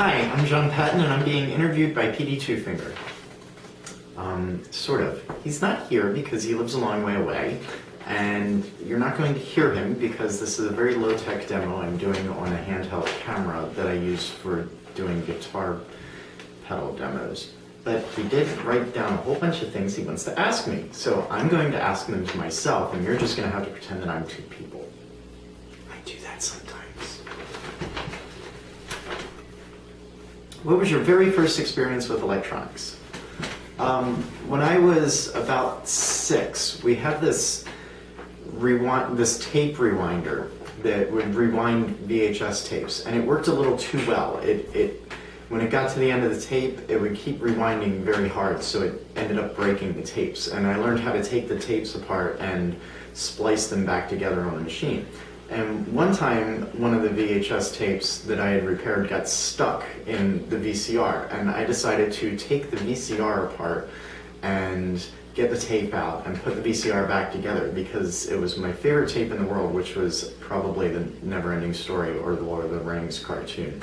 Hi, I'm Jon Patton, and I'm being interviewed by petey Twofinger. Sort of. He's not here because he lives a long way away, and you're not going to hear him because this is a very low-tech demo I'm doing on a handheld camera that I use for doing guitar pedal demos. But he did write down a whole bunch of things he wants to ask me, so I'm going to ask them to myself, and you're just going to have to pretend that I'm two people. I do that sometimes. What was your very first experience with electronics? When I was about 6, we had this tape rewinder that would rewind VHS tapes, and it worked a little too well. When it got to the end of the tape, it would keep rewinding very hard, so it ended up breaking the tapes. And I learned how to take the tapes apart and splice them back together on the machine. And one time, one of the VHS tapes that I had repaired got stuck in the VCR, and I decided to take the VCR apart and get the tape out and put the VCR back together because it was my favorite tape in the world, which was probably the Never-Ending Story or the Lord of the Rings cartoon.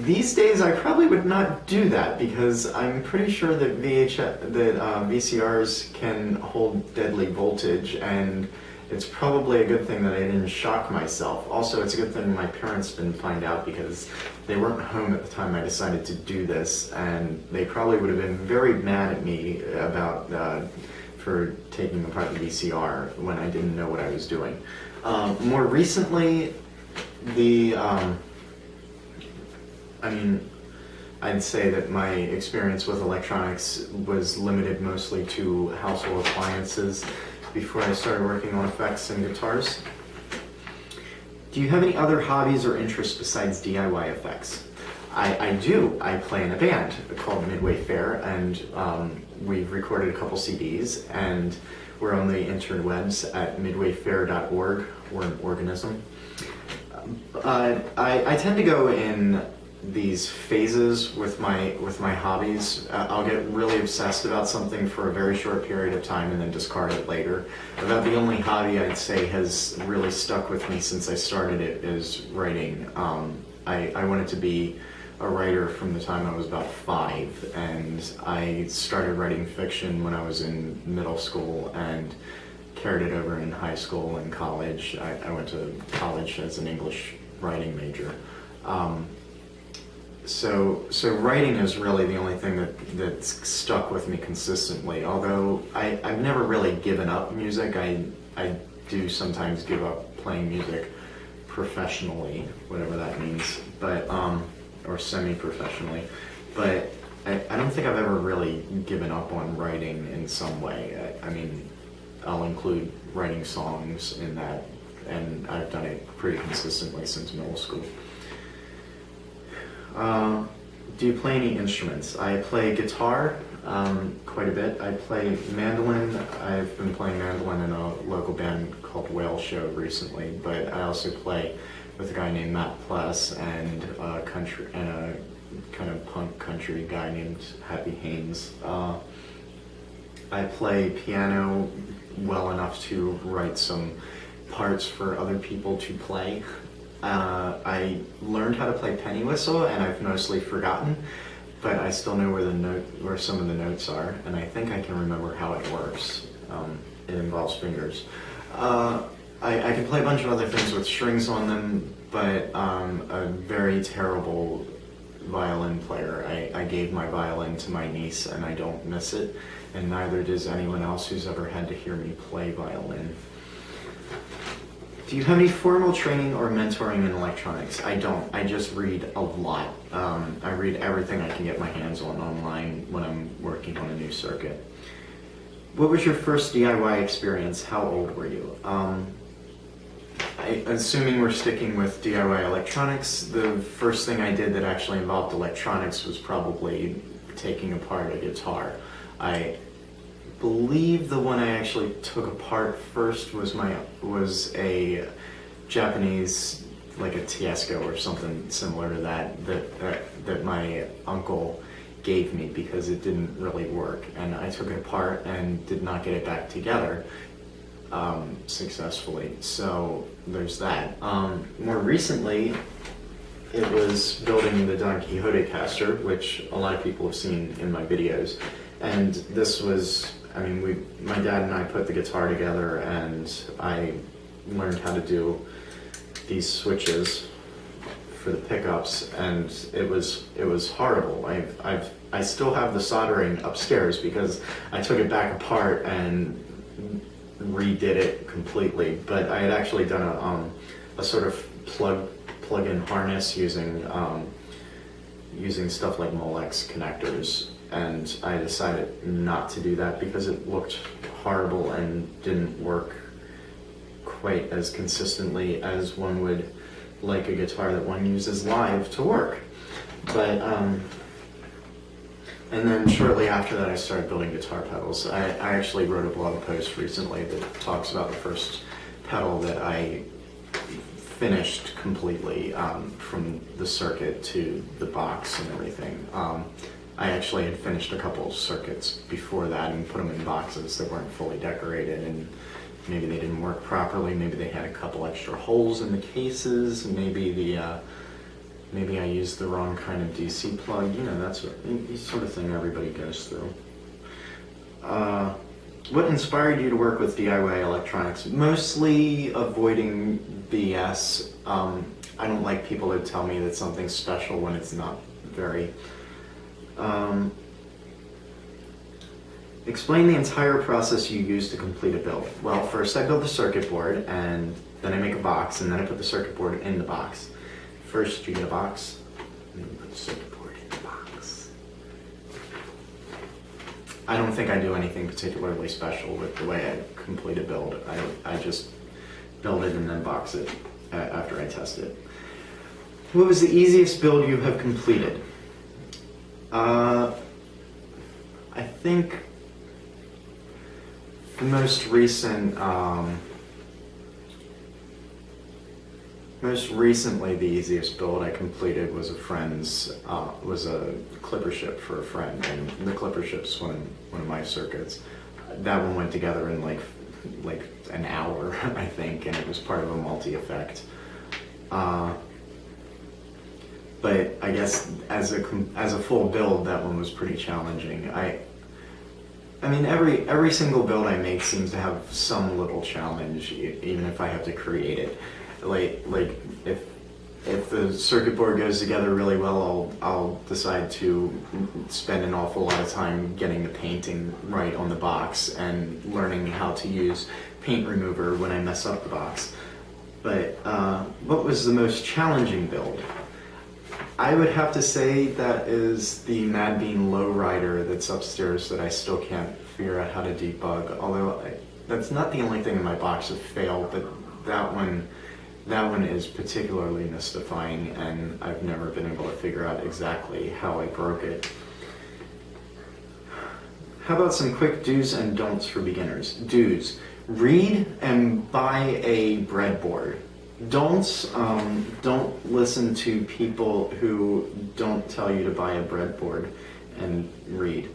These days, I probably would not do that because I'm pretty sure that VCRs can hold deadly voltage, and it's probably a good thing that I didn't shock myself. Also, it's a good thing my parents didn't find out because they weren't home at the time I decided to do this, and they probably would have been very mad at me about for taking apart the VCR when I didn't know what I was doing. More recently, I'd say that my experience with electronics was limited mostly to household appliances before I started working on effects and guitars. Do you have any other hobbies or interests besides DIY effects? I do. I play in a band called Midway Fair, and we've recorded a couple CDs, and we're on the interwebs at midwayfair.org. We're an organism. I tend to go in these phases with my hobbies. I'll get really obsessed about something for a very short period of time and then discard it later. About the only hobby I'd say has really stuck with me since I started it is writing. I wanted to be a writer from the time I was about 5, and I started writing fiction when I was in middle school and carried it over in high school and college. I went to college as an English writing major. So writing is really the only thing that's stuck with me consistently. Although I've never really given up music. I do sometimes give up playing music professionally, whatever that means, but or semi-professionally. But I don't think I've ever really given up on writing in some way. I'll include writing songs in that, and I've done it pretty consistently since middle school. Do you play any instruments? I play guitar quite a bit. I play mandolin. I've been playing mandolin in a local band called Whale Show recently, but I also play with a guy named Matt Pless and a kind of punk country guy named Happy Haynes. I play piano well enough to write some parts for other people to play. I learned how to play penny whistle, and I've mostly forgotten, but I still know where some of the notes are, and I think I can remember how it works. It involves fingers. I can play a bunch of other things with strings on them, but I'm a very terrible violin player. I gave my violin to my niece, and I don't miss it, and neither does anyone else who's ever had to hear me play violin. Do you have any formal training or mentoring in electronics? I don't. I just read a lot. I read everything I can get my hands on online when I'm working on a new circuit. What was your first DIY experience? How old were you? Assuming we're sticking with DIY electronics, the first thing I did that actually involved electronics was probably taking apart a guitar. I believe the one I actually took apart first was a Japanese, like a Tiesco or something similar to that my uncle gave me because it didn't really work, and I took it apart and did not get it back together successfully. So there's that. More recently, it was building the Don Quixote caster, which a lot of people have seen in my videos. And this was, I mean, my dad and I put the guitar together, and I learned how to do these switches for the pickups, and it was horrible. I still have the soldering upstairs because I took it back apart and redid it completely. But I had actually done a sort of plug-in harness using stuff like Molex connectors, and I decided not to do that because it looked horrible and didn't work quite as consistently as one would like a guitar that one uses live to work. But and then shortly after that I started building guitar pedals. I actually wrote a blog post recently that talks about the first pedal that I finished completely, from the circuit to the box and everything. I actually had finished a couple of circuits before that and put them in boxes that weren't fully decorated, and maybe they didn't work properly, maybe they had a couple extra holes in the cases, maybe I used the wrong kind of DC plug, you know, that's the sort of thing everybody goes through. What inspired you to work with DIY electronics? Mostly avoiding BS. I don't like people to tell me that something's special when it's not very. Explain the entire process you use to complete a build. Well, first I build the circuit board, and then I make a box, and then I put the circuit board in the box. First you get a box, and then you put the circuit board in the box. I don't think I do anything particularly special with the way I complete a build. I just build it and then box it after I test it. What was the easiest build you have completed? I think the most recently the easiest build I completed was was a clipper ship for a friend, and the clipper ship's one of my circuits. That one went together in like an hour, I think, and it was part of a multi-effect. But I guess as a full build, that one was pretty challenging. I mean, every single build I make seems to have some little challenge, even if I have to create it. Like if the circuit board goes together really well, I'll decide to spend an awful lot of time getting the painting right on the box and learning how to use paint remover when I mess up the box. But what was the most challenging build? I would have to say that is the Mad Bean Lowrider that's upstairs that I still can't figure out how to debug. Although that's not the only thing in my box that failed, but that one is particularly mystifying, and I've never been able to figure out exactly how I broke it. How about some quick do's and don'ts for beginners? Do's: read and buy a breadboard. Don'ts: don't listen to people who don't tell you to buy a breadboard and read,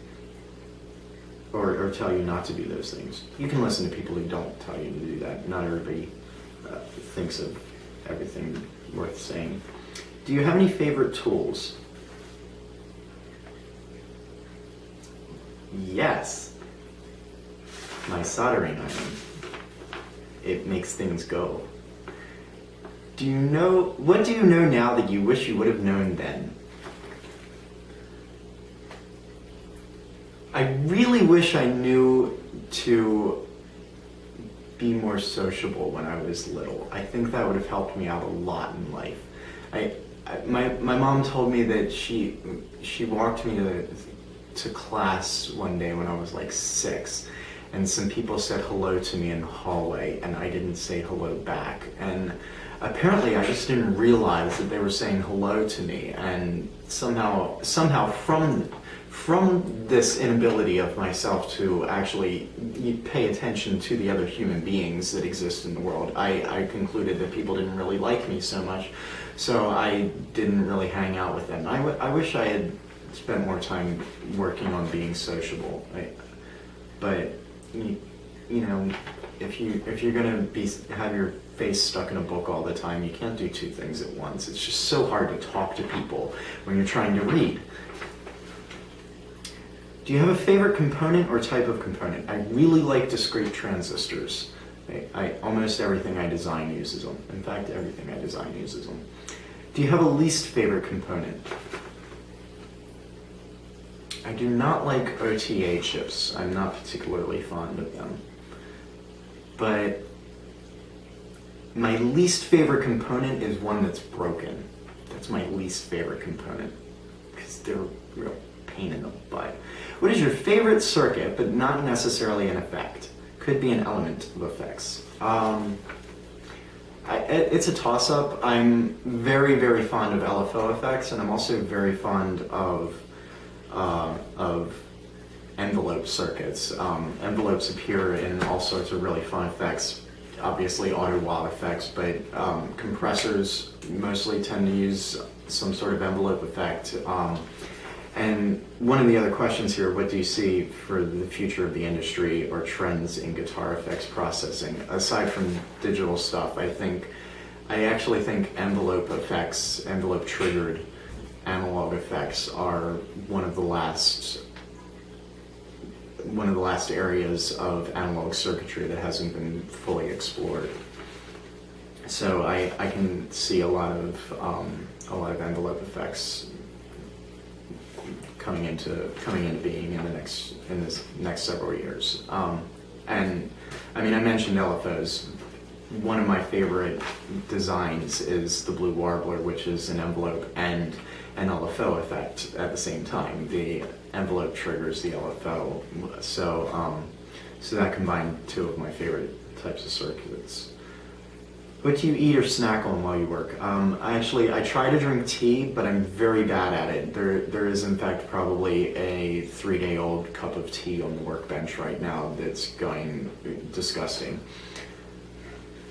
or tell you not to do those things. You can listen to people who don't tell you to do that. Not everybody thinks of everything worth saying. Do you have any favorite tools? Yes. My soldering iron. It makes things go. What do you know now that you wish you would have known then? I really wish I knew to be more sociable when I was little. I think that would have helped me out a lot in life. My mom told me that she walked me to class one day when I was like 6, and some people said hello to me in the hallway, and I didn't say hello back. And apparently I just didn't realize that they were saying hello to me, and somehow from this inability of myself to actually pay attention to the other human beings that exist in the world, I concluded that people didn't really like me so much, so I didn't really hang out with them. I wish I had spent more time working on being sociable, but you know, if you're gonna have your face stuck in a book all the time, you can't do two things at once. It's just so hard to talk to people when you're trying to read. Do you have a favorite component or type of component? I really like discrete transistors. Almost everything I design uses them. In fact, everything I design uses them. Do you have a least favorite component? I do not like OTA chips. I'm not particularly fond of them. But my least favorite component is one that's broken. That's my least favorite component, because they're a real pain in the butt. What is your favorite circuit, but not necessarily an effect? Could be an element of effects. It's a toss-up. I'm very, very fond of LFO effects, and I'm also very fond of envelope circuits. Envelopes appear in all sorts of really fun effects. Obviously auto-wah effects, but compressors mostly tend to use some sort of envelope effect. And one of the other questions here, what do you see for the future of the industry or trends in guitar effects processing? Aside from digital stuff, I actually think envelope effects, envelope triggered analog effects are one of the last areas of analog circuitry that hasn't been fully explored. So I can see a lot of envelope effects coming into being in this next several years. And I mean, I mentioned LFOs. One of my favorite designs is the Blue Warbler, which is an envelope and an LFO effect at the same time. The envelope triggers the LFO, so that combined two of my favorite types of circuits. What do you eat or snack on while you work? I try to drink tea, but I'm very bad at it. There is in fact probably a 3-day-old cup of tea on the workbench right now that's going disgusting.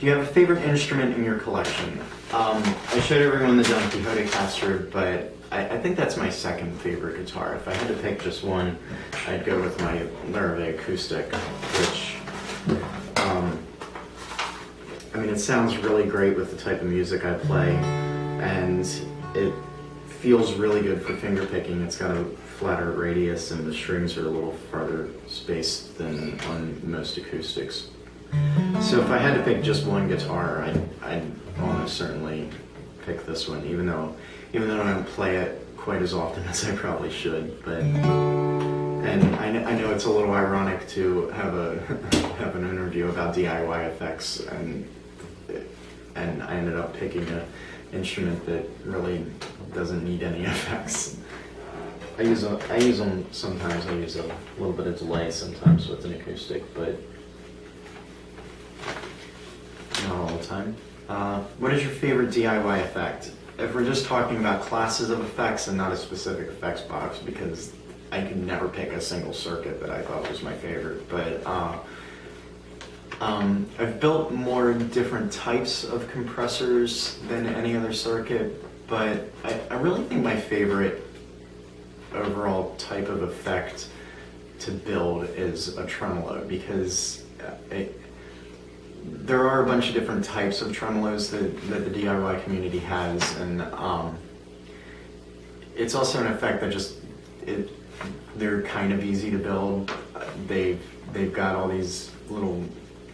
Do you have a favorite instrument in your collection? I showed everyone the Don Quixote caster, but I think that's my second favorite guitar. If I had to pick just one, I'd go with my Youre acoustic, which, I mean, it sounds really great with the type of music I play, and it feels really good for finger picking. It's got a flatter radius, and the strings are a little farther spaced than on most acoustics. So if I had to pick just one guitar, I'd almost certainly pick this one, even though I don't play it quite as often as I probably should. But and I know it's a little ironic to have an interview about DIY effects, and I ended up picking an instrument that really doesn't need any effects. I use them sometimes. I use a little bit of delay sometimes with an acoustic, but not all the time. What is your favorite DIY effect? If we're just talking about classes of effects and not a specific effects box, because I could never pick a single circuit that I thought was my favorite, but I've built more different types of compressors than any other circuit, but I really think my favorite overall type of effect to build is a tremolo, because there are a bunch of different types of tremolos that the DIY community has, and it's also an effect that they're kind of easy to build. They've got all these little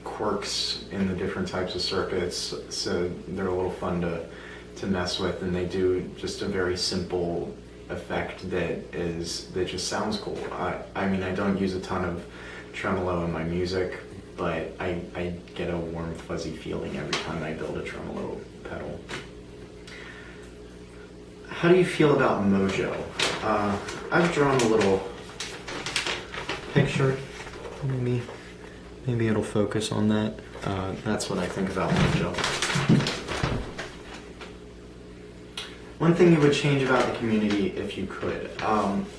quirks in the different types of circuits, so they're a little fun to mess with, and they do just a very simple effect that just sounds cool. I mean, I don't use a ton of tremolo in my music, but I get a warm, fuzzy feeling every time I build a tremolo pedal. How do you feel about Mojo? I've drawn a little picture. Maybe it'll focus on that. That's what I think about Mojo. One thing you would change about the community if you could.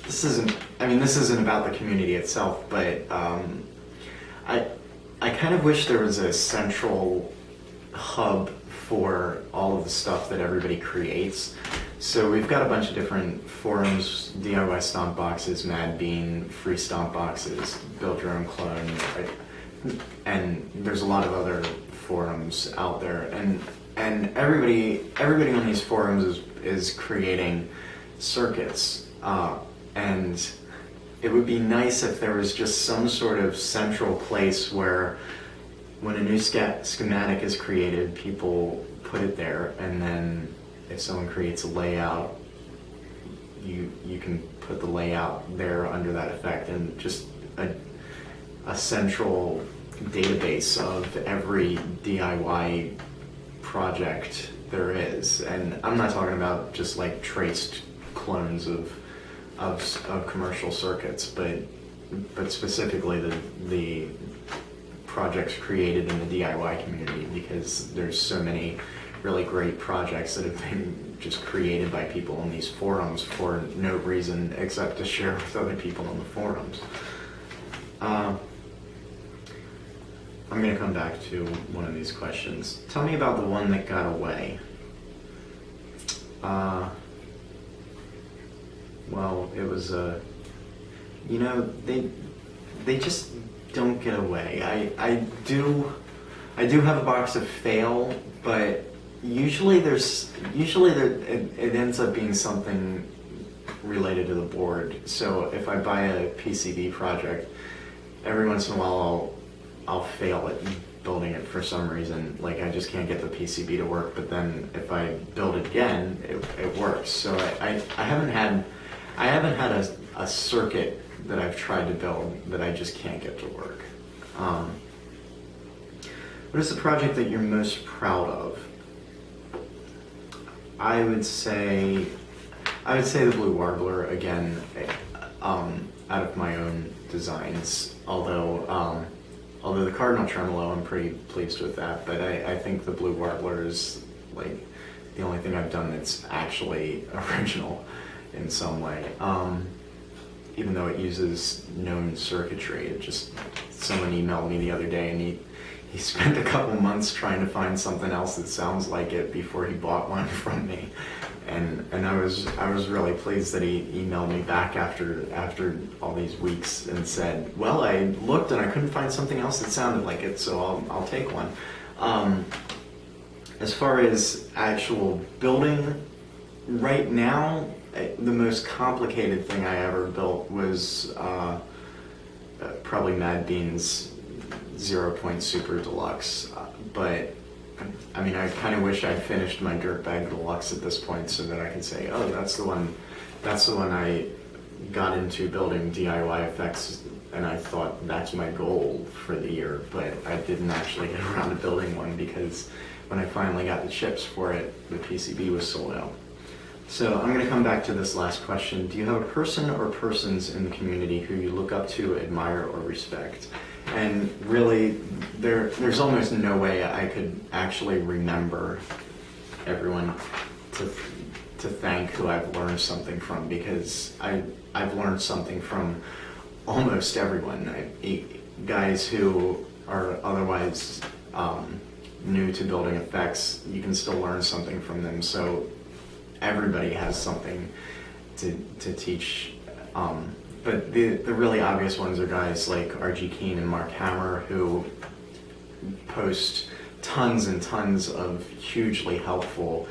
This isn't about the community itself, but I kind of wish there was a central hub for all of the stuff that everybody creates. So we've got a bunch of different forums, DIY stomp boxes, Mad Bean, free stomp boxes, build your own clone. and there's a lot of other forums out there, and everybody on these forums is creating circuits, and it would be nice if there was just some sort of central place where when a new schematic is created, people put it there, and then if someone creates a layout, you can put the layout there under that effect, and just a central database of every DIY project there is. And I'm not talking about just like traced clones of commercial circuits, but specifically the projects created in the DIY community, because there's so many really great projects that have been just created by people in these forums for no reason except to share with other people on the forums. I'm going to come back to one of these questions. Tell me about the one that got away. Well, it was they just don't get away. I do have a box of fail, but usually it ends up being something related to the board. So if I buy a PCB project, every once in a while I'll fail at building it for some reason. Like I just can't get the PCB to work, but then if I build it again, it works. So I haven't had a circuit that I've tried to build that I just can't get to work. What is the project that you're most proud of? I would say the Blue Warbler again, out of my own designs. Although the Cardinal Tremolo, I'm pretty pleased with that. But I think the Blue Warbler is like the only thing I've done that's actually original in some way. Even though it uses known circuitry, someone emailed me the other day, and he spent a couple months trying to find something else that sounds like it before he bought one from me, and I was really pleased that he emailed me back after all these weeks and said, well, I looked and I couldn't find something else that sounded like it, so I'll take one. As far as actual building, right now, the most complicated thing I ever built was probably Mad Bean's 0-point Super Deluxe, but I mean, I kind of wish I'd finished my Dirtbag Deluxe at this point so that I could say, oh, that's the one I got into building DIY effects, and I thought that's my goal for the year, but I didn't actually get around to building one because when I finally got the chips for it, the PCB was sold out. So I'm going to come back to this last question. Do you have a person or persons in the community who you look up to, admire, or respect? And really, there's almost no way I could actually remember everyone to thank who I've learned something from, because I've learned something from almost everyone. Guys who are otherwise new to building effects, you can still learn something from them. So everybody has something to teach. But the really obvious ones are guys like RG Keen and Mark Hammer, who post tons and tons of hugely helpful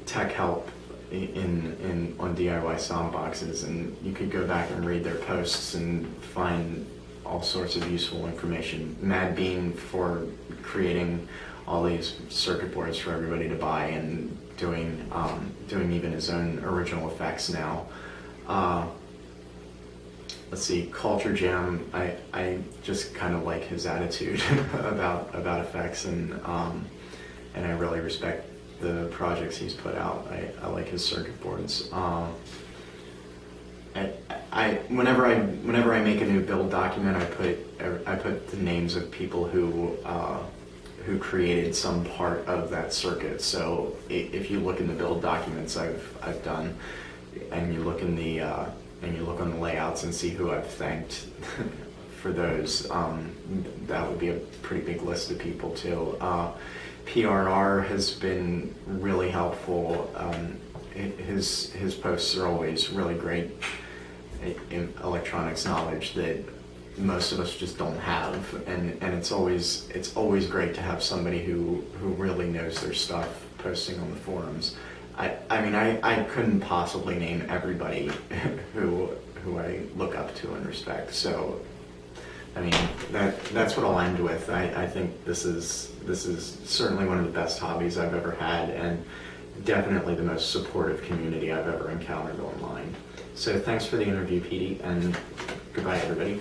tech help on DIY sound boxes, and you could go back and read their posts and find all sorts of useful information. Mad Bean for creating all these circuit boards for everybody to buy and doing even his own original effects now. Let's see, Culture Jam, I just kind of like his attitude about effects, and I really respect the projects he's put out. I like his circuit boards. Whenever I make a new build document, I put the names of people who created some part of that circuit. So if you look in the build documents I've done, and you look on the layouts and see who I've thanked for those, that would be a pretty big list of people too. PRR has been really helpful. His posts are always really great electronics knowledge that most of us just don't have, and it's always great to have somebody who really knows their stuff posting on the forums. I mean, I couldn't possibly name everybody who I look up to and respect. So, I mean, that's what I'll end with. I think this is certainly one of the best hobbies I've ever had, and definitely the most supportive community I've ever encountered online. So thanks for the interview, Petey, and goodbye, everybody.